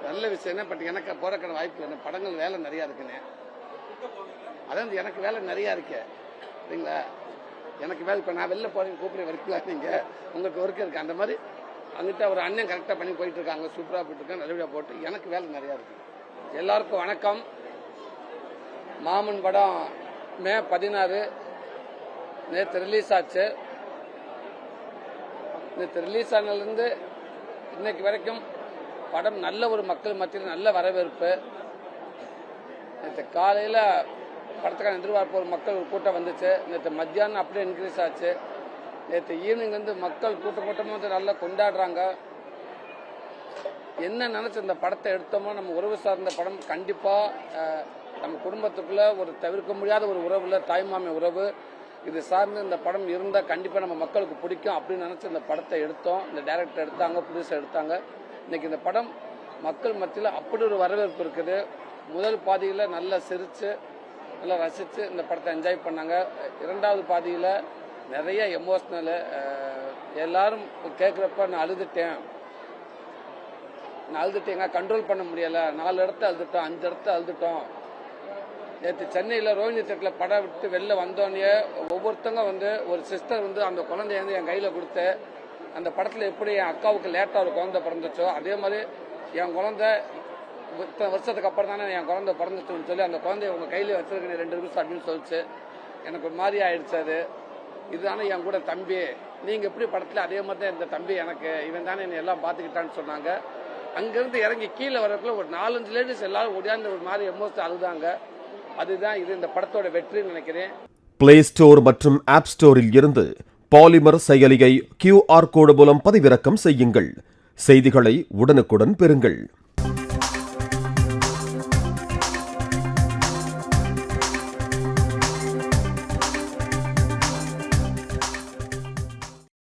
நல்ல விஷயம் என்ன, பட் எனக்கு போறக்கான வாய்ப்பு என்ன, படங்கள் வேலை நிறையா இருக்குண்ணே. அதான் எனக்கு வேலை நிறையா இருக்கு சரிங்களா. எனக்கு வேலை இப்போ நான் வெளில போகிறேன் கூப்பிட்ற ஒர்க்கில் நீங்கள் உங்களுக்கு ஒர்க் இருக்குது. அந்த மாதிரி அங்கிட்ட ஒரு அண்ணன் கரெக்டாக பண்ணி போயிட்டு இருக்காங்க, சூப்பராக போயிட்டு இருக்காங்க, நல்லபடியாக போட்டு எனக்கு வேலை நிறையா இருக்குது. எல்லாருக்கும் வணக்கம். மாமன் படம் மே 16 நேற்று ரிலீஸ் ஆச்சு. நேற்று ரிலீஸ் ஆனதுலேருந்து இன்னைக்கு வரைக்கும் படம் நல்ல ஒரு மக்கள் மத்தியில் நல்ல வரவேற்பு. நேற்று காலையில் படத்துக்கான எதிர்பார்ப்பு ஒரு மக்கள் ஒரு கூட்டம் வந்துச்சு. நேற்று மத்தியானம் அப்படியே இன்க்ரீஸ் ஆச்சு. நேற்று ஈவினிங் வந்து மக்கள் கூட்டமாக வந்து நல்லா கொண்டாடுறாங்க. என்ன நினச்சி இந்த படத்தை எடுத்தோமோ, நம்ம உறவு சார்ந்த படம் கண்டிப்பாக நம்ம குடும்பத்துக்குள்ளே ஒரு தவிர்க்க முடியாத ஒரு உறவுல தாய்மாமி உறவு இது சார்ந்து இந்த படம் இருந்தால் கண்டிப்பாக நம்ம மக்களுக்கு பிடிக்கும் அப்படின்னு நினச்சி இந்த படத்தை எடுத்தோம். இந்த டைரக்டர் எடுத்தாங்க, புதுசாக எடுத்தாங்க. இன்னைக்கு இந்த படம் மக்கள் மத்தியில் அப்படி ஒரு வரவேற்பு இருக்குது. முதல் பாதியில் நல்லா சிரித்து நல்லா ரசித்து இந்த படத்தை என்ஜாய் பண்ணாங்க. இரண்டாவது பாதியில் நிறைய எமோஷ்னலு. எல்லாரும் கேட்குறப்ப நான் அழுதுட்டேங்க, கண்ட்ரோல் பண்ண முடியலை. 4 இடத்த அழுதுட்டோம், 5 இடத்த அழுதுட்டோம். நேற்று சென்னையில் ரோஹிணி தேட்டரில் படம் விட்டு வெளில வந்தோடனே ஒவ்வொருத்தங்க வந்து ஒரு சிஸ்டர் வந்து அந்த குழந்தைய வந்து என் கையில் கொடுத்து, அந்த படத்தில் எப்படி என் அக்காவுக்கு லேட்டாக ஒரு குழந்தை பிறந்துச்சோ அதே மாதிரி என் குழந்தை இத்தனை வருஷத்துக்கு அப்புறம் தானே என் குழந்தை பிறந்துச்சுன்னு சொல்லி அந்த குழந்தைய உங்கள் கையில் வச்சிருக்கேன் 2 நிமிஷம் அப்படின்னு சொல்லிச்சு. எனக்கு ஒரு மாதிரி ஆயிடுச்சு. அது இதுதானே என் கூட தம்பி, நீங்கள் எப்படி படத்தில் அதே மாதிரி தான் இந்த தம்பி எனக்கு, இவன் தானே என்னை எல்லாம் பார்த்துக்கிட்டான்னு சொன்னாங்க. அங்கேருந்து இறங்கி கீழே வரக்குள்ள ஒரு 4-5 லேடிஸ் எல்லாரும் ஒடியாந்து ஒரு மாதிரி எமோஷன் அழுதாங்க. அதுதான் இது இந்த படத்தோட வெற்றின்னு நினைக்கிறேன். பிளே ஸ்டோர் மற்றும் ஆப் ஸ்டோரில் இருந்து பாலிமர் செயலியை QR கோடு மூலம் பதிவிறக்கம் செய்யுங்கள். செய்திகளை உடனுக்குடன் பெறுங்கள்.